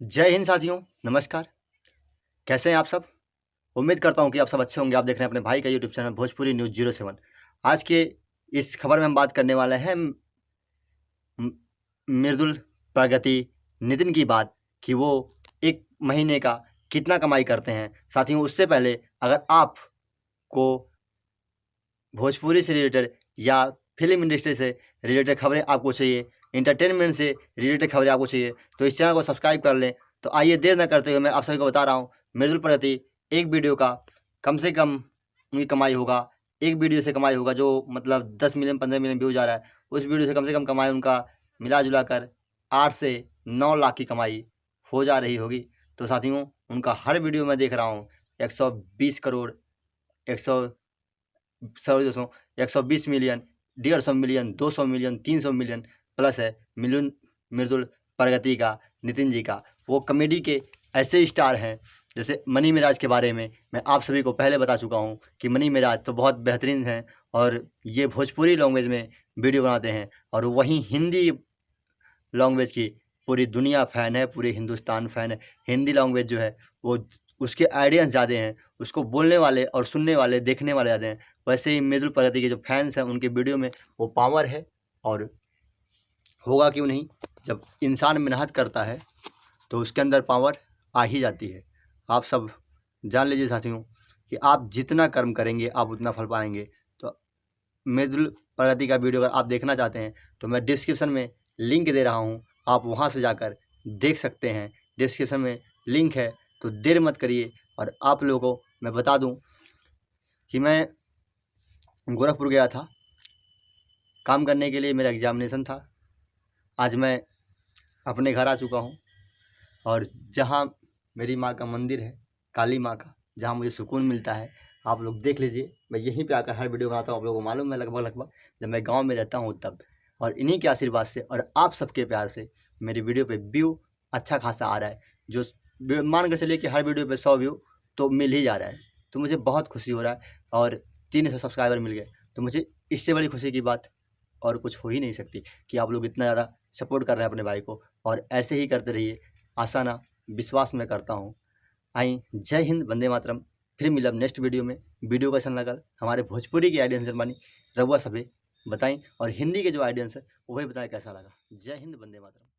जय हिंद साथियों, नमस्कार। कैसे हैं आप सब? उम्मीद करता हूं कि आप सब अच्छे होंगे। आप देख रहे हैं अपने भाई का यूट्यूब चैनल भोजपुरी न्यूज़ 07। आज के इस खबर में हम बात करने वाले हैं मृदुल प्रगति नितिन की बात कि वो एक महीने का कितना कमाई करते हैं। साथियों, उससे पहले अगर आपको भोजपुरी से रिलेटेड या फिल्म इंडस्ट्री से रिलेटेड खबरें आपको चाहिए, एंटरटेनमेंट से रिलेटेड खबरें आपको चाहिए, तो इस चैनल को सब्सक्राइब कर लें। तो आइए देर न करते हुए मैं आप सभी को बता रहा हूँ, मृदुल प्रगति एक वीडियो का कम से कम उनकी कमाई होगा, एक वीडियो से कमाई होगा जो मतलब 10 मिलियन 15 मिलियन व्यूज आ रहा है, उस वीडियो से कम कमाई उनका मिला जुला कर 8 से 9 लाख की कमाई हो जा रही होगी। तो साथियों, उनका हर वीडियो मैं देख रहा हूँ 120 करोड़, 100 सॉरी दोस्तों, 120 million, 150 million, 200 million, 300 million plus है मिलियन मृदुल प्रगति का, नितिन जी का। वो कॉमेडी के ऐसे स्टार हैं, जैसे मनी मिराज के बारे में मैं आप सभी को पहले बता चुका हूँ कि मनी मिराज तो बहुत बेहतरीन हैं और ये भोजपुरी लैंग्वेज में वीडियो बनाते हैं, और वहीं हिंदी लैंग्वेज की पूरी दुनिया फ़ैन है, पूरे हिंदुस्तान फ़ैन है। हिंदी लैंग्वेज जो है वो उसके ऑडियंस ज़्यादा हैं, उसको बोलने वाले और सुनने वाले, देखने वाले ज़्यादा हैं। वैसे ही मृदुल प्रगति के जो फैंस हैं उनके वीडियो में वो पावर है, और होगा क्यों नहीं। जब इंसान मेहनत करता है तो उसके अंदर पावर आ ही जाती है। आप सब जान लीजिए साथियों कि आप जितना कर्म करेंगे आप उतना फल पाएंगे। तो मृदुल प्रगति का वीडियो अगर आप देखना चाहते हैं तो मैं डिस्क्रिप्शन में लिंक दे रहा हूं, आप वहां से जाकर देख सकते हैं। डिस्क्रिप्शन में लिंक है, तो देर मत करिए। और आप लोगों को मैं बता दूं कि मैं गोरखपुर गया था काम करने के लिए, मेरा एग्जामिनेशन था। आज मैं अपने घर आ चुका हूं, और जहां मेरी माँ का मंदिर है, काली माँ का, जहां मुझे सुकून मिलता है, आप लोग देख लीजिए। मैं यहीं पे आकर हर वीडियो बनाता हूँ, आप लोगों को मालूम है लगभग जब मैं गांव में रहता हूँ तब। और इन्हीं के आशीर्वाद से और आप सबके प्यार से मेरी वीडियो पे व्यू अच्छा खासा आ रहा है। जो मान कर चलिए कि हर वीडियो पे 100 व्यू तो मिल ही जा रहा है, तो मुझे बहुत खुशी हो रहा है। और 300 सब्सक्राइबर मिल गए, तो मुझे इससे बड़ी खुशी की बात और कुछ हो ही नहीं सकती कि आप लोग इतना ज़्यादा सपोर्ट कर रहे हैं अपने भाई को, और ऐसे ही करते रहिए। आशा ना विश्वास में करता हूँ। आई जय हिंद, वंदे मातरम। फिर मिलब नेक्स्ट वीडियो में। वीडियो कैसा लगा हमारे भोजपुरी की ऑडियंस जर्मनी रउआ सभी बताएं, और हिंदी के जो ऑडियंस है वही बताएं कैसा लगा। जय हिंद, वंदे मातरम।